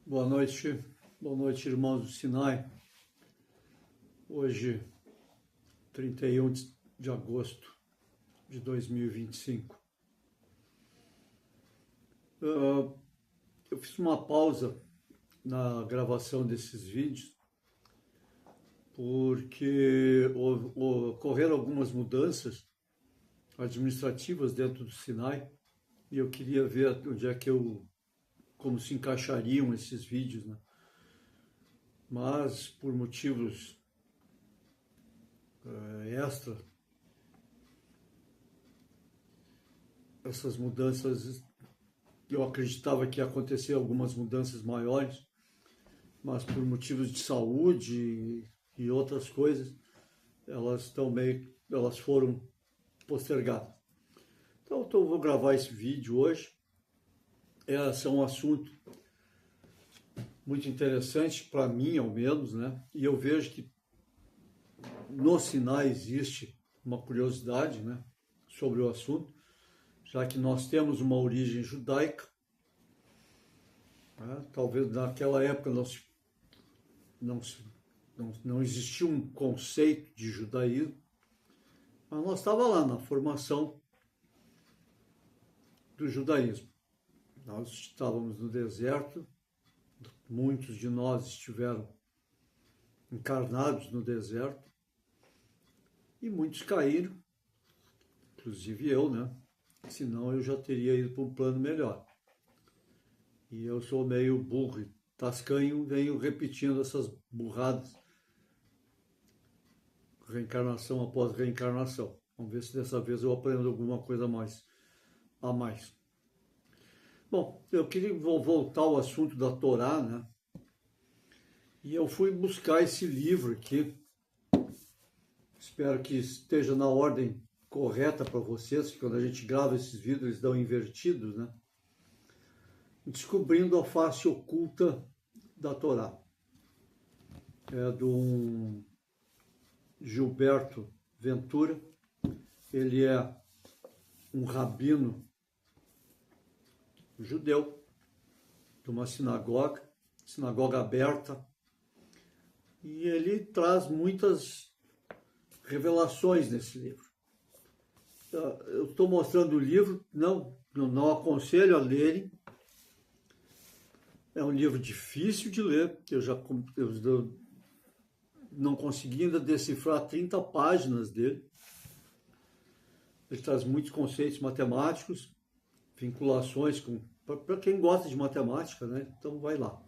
Boa noite, irmãos do Sinai. Hoje, 31 de agosto de 2025. Eu fiz uma pausa na gravação desses vídeos porque ocorreram algumas mudanças administrativas dentro do Sinai e eu queria ver onde é que como se encaixariam esses vídeos, né? Mas por motivos extra, essas mudanças, eu acreditava que ia acontecer algumas mudanças maiores, mas por motivos de saúde e outras coisas, elas foram postergadas. Então eu vou gravar esse vídeo hoje. Esse é um assunto muito interessante para mim, ao menos, né? E eu vejo que no Sinai existe uma curiosidade, né, sobre o assunto, já que nós temos uma origem judaica, né? Talvez naquela época não existia um conceito de judaísmo, mas nós estávamos lá na formação do judaísmo. Nós estávamos no deserto, muitos de nós estiveram encarnados no deserto e muitos caíram, inclusive eu, né? Senão eu já teria ido para um plano melhor. E eu sou meio burro, tascanho, venho repetindo essas burradas, reencarnação após reencarnação. Vamos ver se dessa vez eu aprendo alguma coisa a mais. Bom, vou voltar ao assunto da Torá, né? E eu fui buscar esse livro aqui. Espero que esteja na ordem correta para vocês, que quando a gente grava esses vídeos eles dão invertidos, né? Descobrindo a face oculta da Torá. É do Gilberto Ventura. Ele é um rabino judeu de uma sinagoga aberta, e ele traz muitas revelações nesse livro. Eu estou mostrando o livro, não aconselho a lerem. É um livro difícil de ler, eu não consegui ainda decifrar 30 páginas dele. Ele traz muitos conceitos matemáticos, vinculações para quem gosta de matemática, né? Então vai lá.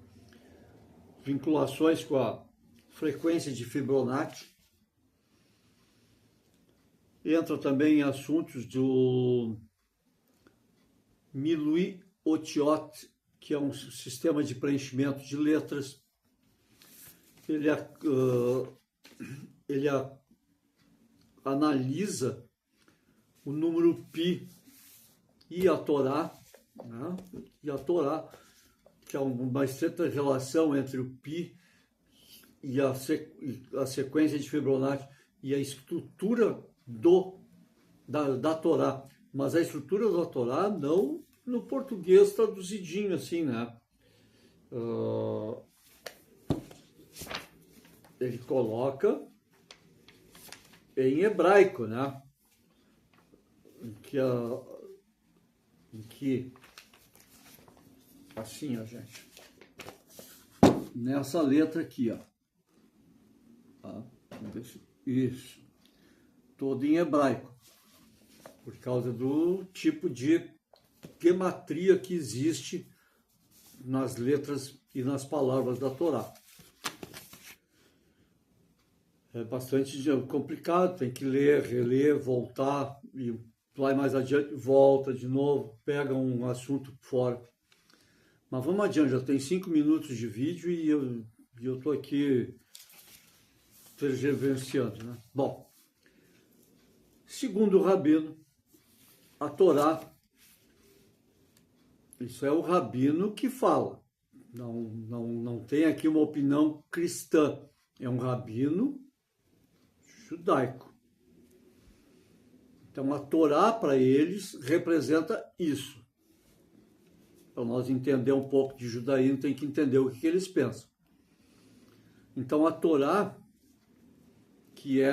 Vinculações com a frequência de Fibonacci. Entra também em assuntos do Milui Otiot, que é um sistema de preenchimento de letras. Ele analisa o número pi e a Torá, né? E a Torá, que é uma estreita relação entre o pi e a sequência de Fibonacci e a estrutura da Torá. Mas a estrutura da Torá não no português traduzidinho assim, né? Ele coloca em hebraico, né? Em que assim, ó, gente, nessa letra aqui, ó, tá? Vamos ver se isso, todo em hebraico, por causa do tipo de gematria que existe nas letras e nas palavras da Torá. É bastante complicado, tem que ler, reler, voltar, e vai mais adiante, volta de novo, pega um assunto fora. Mas vamos adiante, já tem 5 minutos de vídeo e eu estou aqui tergiversando, né? Bom, segundo o rabino, a Torá, isso é o rabino que fala, não tem aqui uma opinião cristã, é um rabino judaico. Então a Torá para eles representa isso. Para nós entender um pouco de judaísmo, tem que entender o que eles pensam. Então, a Torá, que é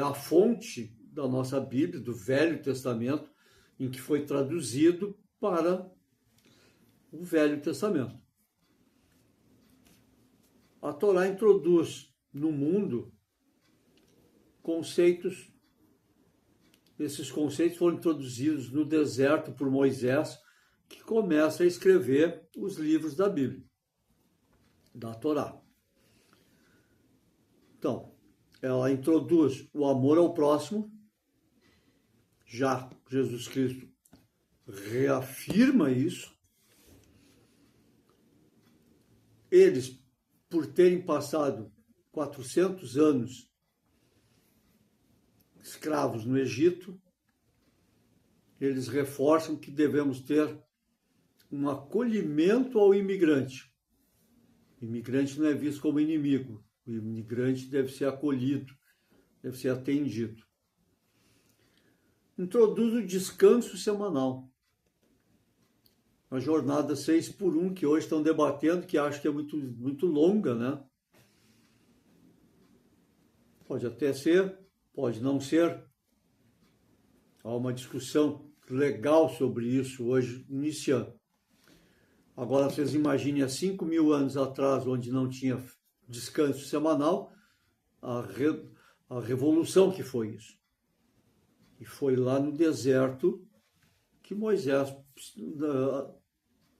a fonte da nossa Bíblia, do Velho Testamento, em que foi traduzido para o Velho Testamento. A Torá introduz no mundo conceitos. Esses conceitos foram introduzidos no deserto por Moisés, que começa a escrever os livros da Bíblia, da Torá. Então, ela introduz o amor ao próximo. Já Jesus Cristo reafirma isso. Eles, por terem passado 400 anos escravos no Egito, eles reforçam que devemos ter um acolhimento ao imigrante. O imigrante não é visto como inimigo. O imigrante deve ser acolhido, deve ser atendido. Introduz o descanso semanal. A jornada 6x1, que hoje estão debatendo, que acho que é muito longa, né? Pode até ser, pode não ser. Há uma discussão legal sobre isso hoje, iniciando. Agora, vocês imaginem, há 5.000 anos atrás, onde não tinha descanso semanal, a revolução que foi isso. E foi lá no deserto que Moisés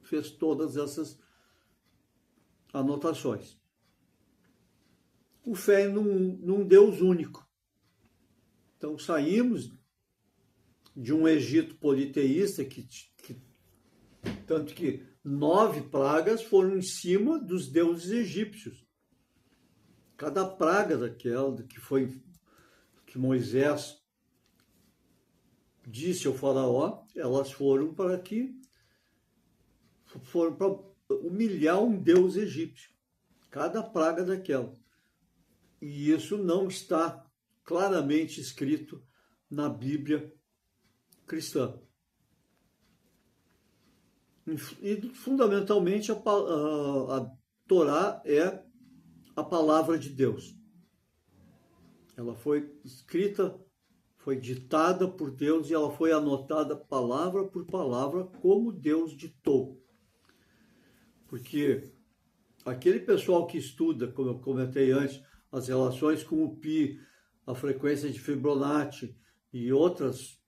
fez todas essas anotações. O fé num Deus único. Então, saímos de um Egito politeísta, tanto que 9 pragas foram em cima dos deuses egípcios. Cada praga daquela que Moisés disse ao faraó, elas foram para humilhar um deus egípcio. Cada praga daquela. E isso não está claramente escrito na Bíblia cristã. E, fundamentalmente, a Torá é a palavra de Deus. Ela foi escrita, foi ditada por Deus e ela foi anotada palavra por palavra como Deus ditou. Porque aquele pessoal que estuda, como eu comentei antes, as relações com o pi, a frequência de Fibonacci e outras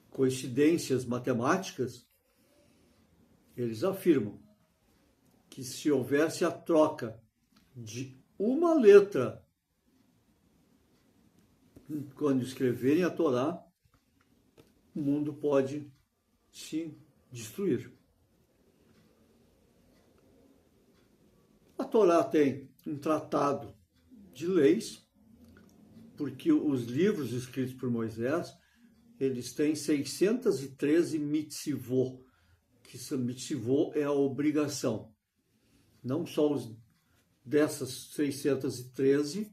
coincidências matemáticas, eles afirmam que se houvesse a troca de uma letra quando escreverem a Torá, o mundo pode se destruir. A Torá tem um tratado de leis, porque os livros escritos por Moisés, eles têm 613 mitzvot, que mitzvot é a obrigação. Não só dessas 613,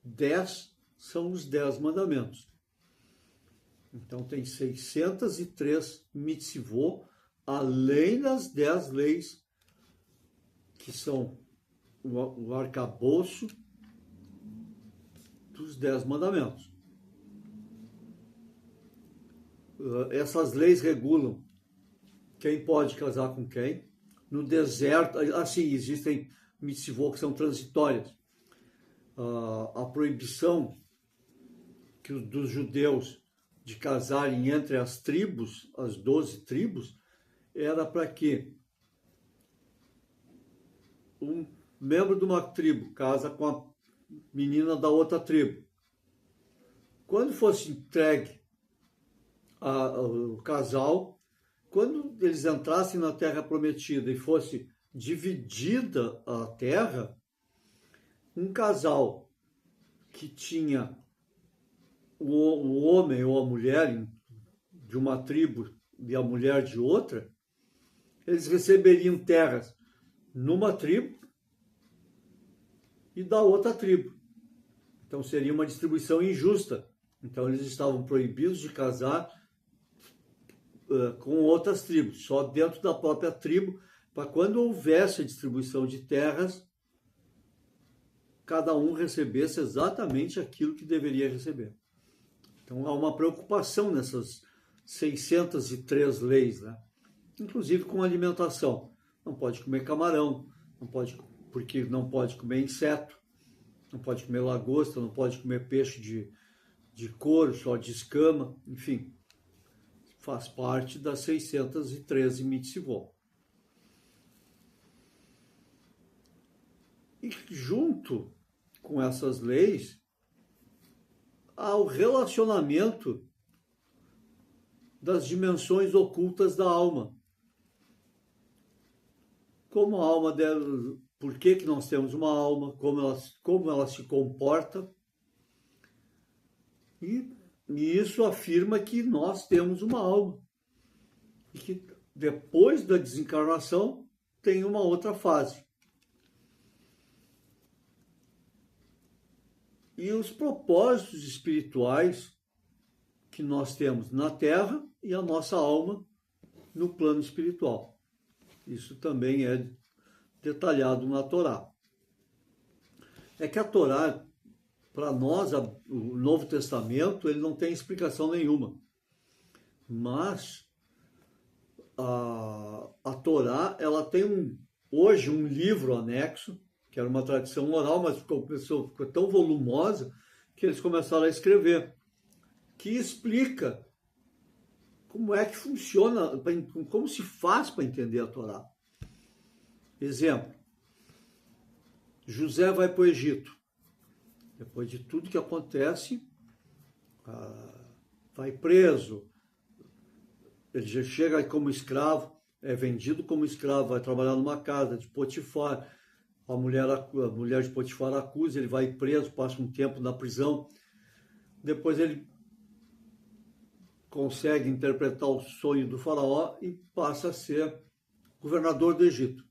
10 são os 10 mandamentos. Então tem 603 mitzvot, além das 10 leis, que são o arcabouço dos 10 mandamentos. Essas leis regulam quem pode casar com quem. No deserto, assim, existem mitzvot que são transitórias. A proibição dos judeus de casarem entre as tribos, as 12 tribos, era para que um membro de uma tribo casa com a menina da outra tribo. Quando fosse entregue o casal, quando eles entrassem na terra prometida e fosse dividida a terra, um casal que tinha o homem ou a mulher de uma tribo e a mulher de outra, eles receberiam terras numa tribo e da outra tribo. Então seria uma distribuição injusta. Então eles estavam proibidos de casar com outras tribos, só dentro da própria tribo, para quando houvesse a distribuição de terras, cada um recebesse exatamente aquilo que deveria receber. Então há uma preocupação nessas 603 leis, né? Inclusive com alimentação. Não pode comer camarão, porque não pode comer inseto, não pode comer lagosta, não pode comer peixe de couro, só de escama, enfim. Faz parte das 613 mitzvot. E junto com essas leis, há o relacionamento das dimensões ocultas da alma. Como a alma dela, por que nós temos uma alma, como ela se comporta. E isso afirma que nós temos uma alma. E que depois da desencarnação tem uma outra fase. E os propósitos espirituais que nós temos na Terra e a nossa alma no plano espiritual. Isso também é detalhado na Torá. É que a Torá, para nós, o Novo Testamento, ele não tem explicação nenhuma. Mas a Torá, ela tem hoje um livro anexo, que era uma tradição oral, mas ficou tão volumosa que eles começaram a escrever, que explica como é que funciona, como se faz para entender a Torá. Exemplo, José vai para o Egito. Depois de tudo que acontece, vai preso, ele já chega como escravo, é vendido como escravo, vai trabalhar numa casa de Potifar. A mulher de Potifar acusa, ele vai preso, passa um tempo na prisão. Depois ele consegue interpretar o sonho do faraó e passa a ser governador do Egito.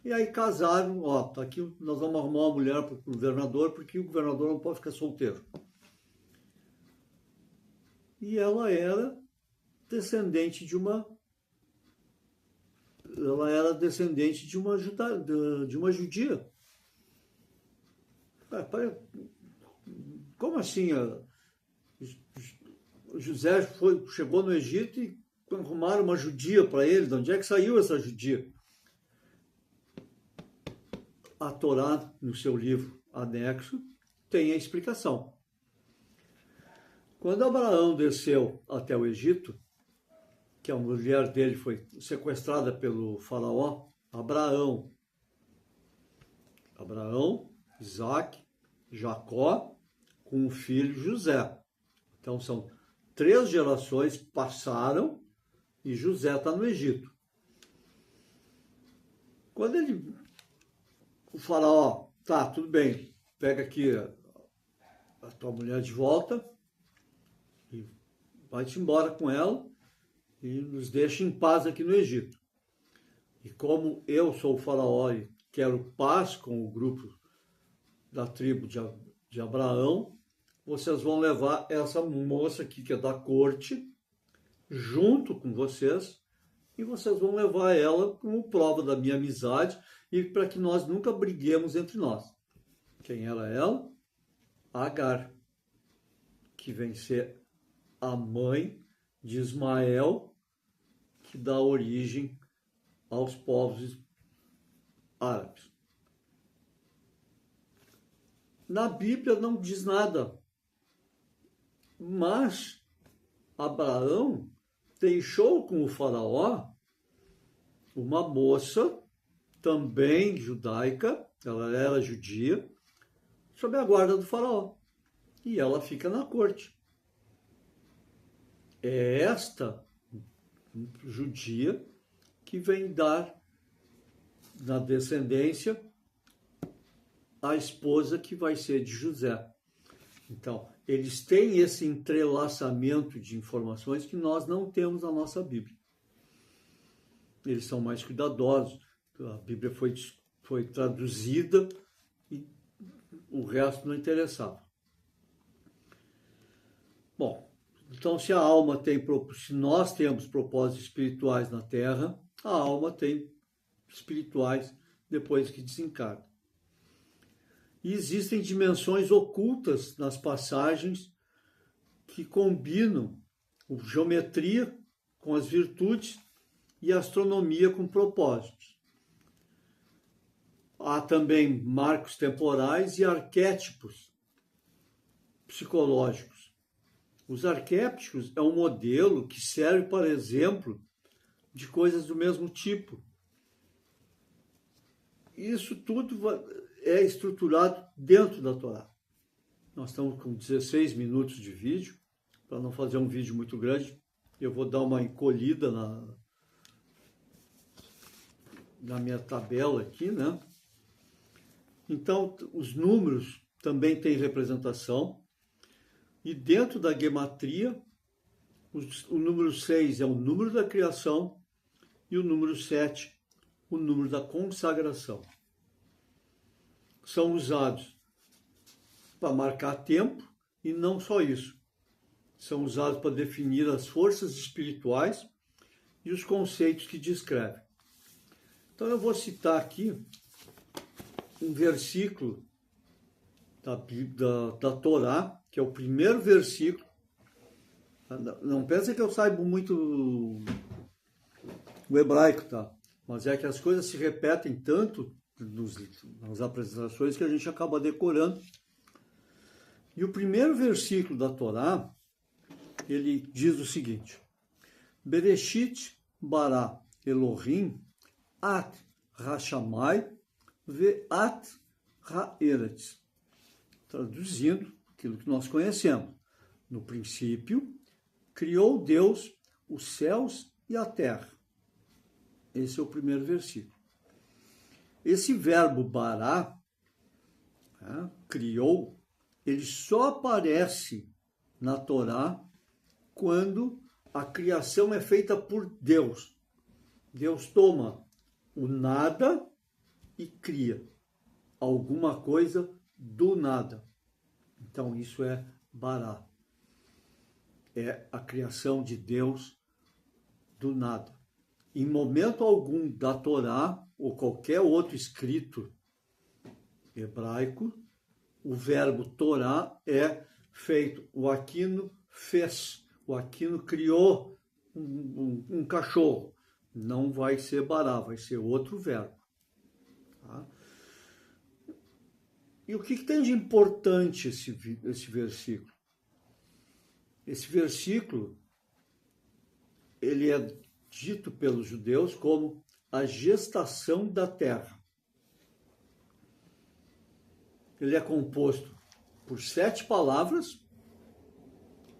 E aí casaram, tá aqui, nós vamos arrumar uma mulher para o governador, porque o governador não pode ficar solteiro. E ela era descendente de uma judia. Como assim? José chegou no Egito e arrumaram uma judia para ele. De onde é que saiu essa judia? A Torá, no seu livro anexo, tem a explicação. Quando Abraão desceu até o Egito, que a mulher dele foi sequestrada pelo faraó, Abraão, Isaac, Jacó, com o filho José. Então são 3 gerações passaram e José está no Egito. Quando o faraó, tá, tudo bem, pega aqui a tua mulher de volta e vai-te embora com ela e nos deixa em paz aqui no Egito. E como eu sou o faraó e quero paz com o grupo da tribo de Abraão, vocês vão levar essa moça aqui, que é da corte, junto com vocês, e vocês vão levar ela como prova da minha amizade e para que nós nunca briguemos entre nós. Quem era ela? Agar, que vem ser a mãe de Ismael, que dá origem aos povos árabes. Na Bíblia não diz nada, mas Abraão deixou com o faraó uma moça, também judaica, ela era judia, sob a guarda do faraó. E ela fica na corte. É esta judia que vem dar na descendência a esposa que vai ser de José. Então, eles têm esse entrelaçamento de informações que nós não temos na nossa Bíblia. Eles são mais cuidadosos. A Bíblia foi traduzida e o resto não interessava. Bom, Então, se a alma tem, se nós temos propósitos espirituais na Terra, a alma tem espirituais depois que desencarna. E existem dimensões ocultas nas passagens que combinam geometria com as virtudes e astronomia com propósitos. Há também marcos temporais e arquétipos psicológicos. Os arquétipos é um modelo que serve para exemplo de coisas do mesmo tipo. Isso tudo é estruturado dentro da Torá. Nós estamos com 16 minutos de vídeo, para não fazer um vídeo muito grande. Eu vou dar uma encolhida na minha tabela aqui, né? Então, os números também têm representação. E dentro da gematria, o número 6 é o número da criação e o número 7, o número da consagração. São usados para marcar tempo e não só isso. São usados para definir as forças espirituais e os conceitos que descrevem. Então eu vou citar aqui um versículo da Torá, que é o primeiro versículo. Não pensa que eu saiba muito o hebraico, tá? Mas é que as coisas se repetem tanto nas apresentações que a gente acaba decorando. E o primeiro versículo da Torá, ele diz o seguinte: Bereshit bara Elohim at hashamai ve'at ha'eretz. Traduzindo aquilo que nós conhecemos. No princípio, criou Deus os céus e a terra. Esse é o primeiro versículo. Esse verbo bará, criou, ele só aparece na Torá quando a criação é feita por Deus. Deus toma o nada e cria alguma coisa do nada. Então isso é bará. É a criação de Deus do nada. Em momento algum da Torá ou qualquer outro escrito hebraico, o verbo Torá é feito. O Aquino fez. O Aquino criou um cachorro. Não vai ser bará, vai ser outro verbo. Tá? E o que tem de importante esse versículo? Esse versículo, ele é dito pelos judeus como a gestação da terra. Ele é composto por 7 palavras,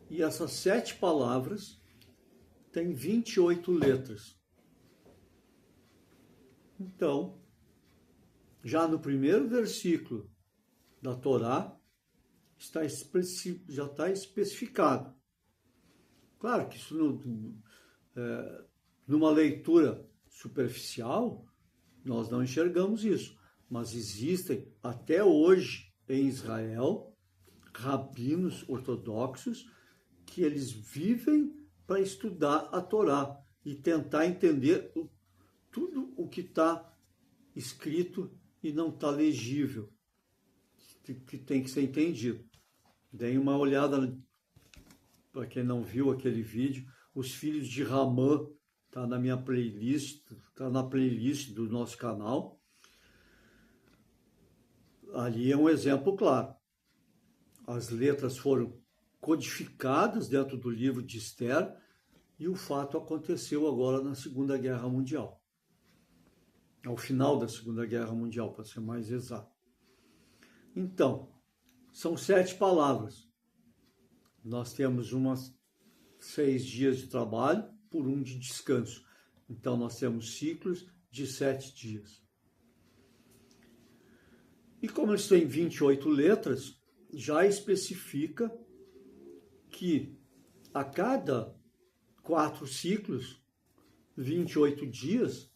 e essas 7 palavras têm 28 letras. Então, já no primeiro versículo da Torá, já está especificado. Claro que isso numa leitura superficial, nós não enxergamos isso. Mas existem, até hoje, em Israel, rabinos ortodoxos que eles vivem para estudar a Torá e tentar entender tudo o que está escrito e não está legível, que tem que ser entendido. Deem uma olhada, para quem não viu aquele vídeo, Os Filhos de Ramã, está na minha playlist, está na playlist do nosso canal. Ali é um exemplo claro. As letras foram codificadas dentro do livro de Esther e o fato aconteceu agora na Segunda Guerra Mundial. Ao final da Segunda Guerra Mundial, para ser mais exato. Então, são 7 palavras. Nós temos 6 dias de trabalho por 1 de descanso. Então, nós temos ciclos de 7 dias. E como eles têm 28 letras, já especifica que a cada 4 ciclos, 28 dias,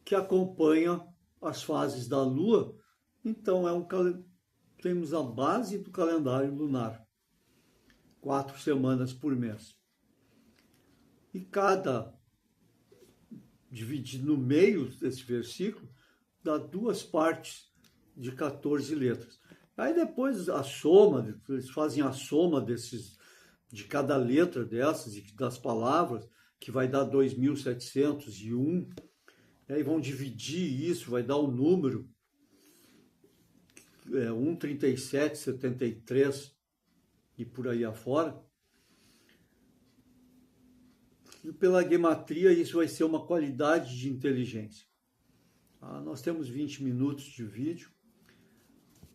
que acompanha as fases da Lua, então temos a base do calendário lunar. 4 semanas por mês. E dividido no meio desse versículo, dá 2 partes de 14 letras. Aí depois a soma, eles fazem a soma de cada letra dessas e das palavras, que vai dar 2.701. E aí vão dividir isso, vai dar o número 13773 e por aí afora. E pela gematria isso vai ser uma qualidade de inteligência. Nós temos 20 minutos de vídeo.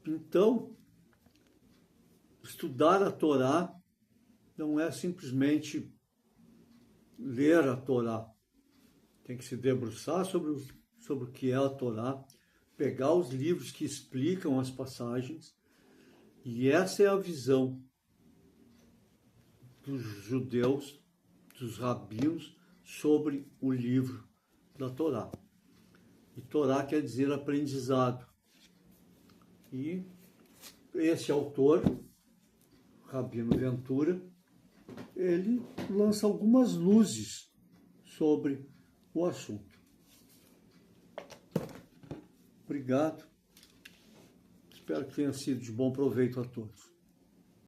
Então, estudar a Torá não é simplesmente ler a Torá. Tem que se debruçar sobre o que é a Torá, pegar os livros que explicam as passagens, e essa é a visão dos judeus, dos rabinos, sobre o livro da Torá. E Torá quer dizer aprendizado. E esse autor, Rabino Ventura, ele lança algumas luzes sobre o assunto. Obrigado. Espero que tenha sido de bom proveito a todos.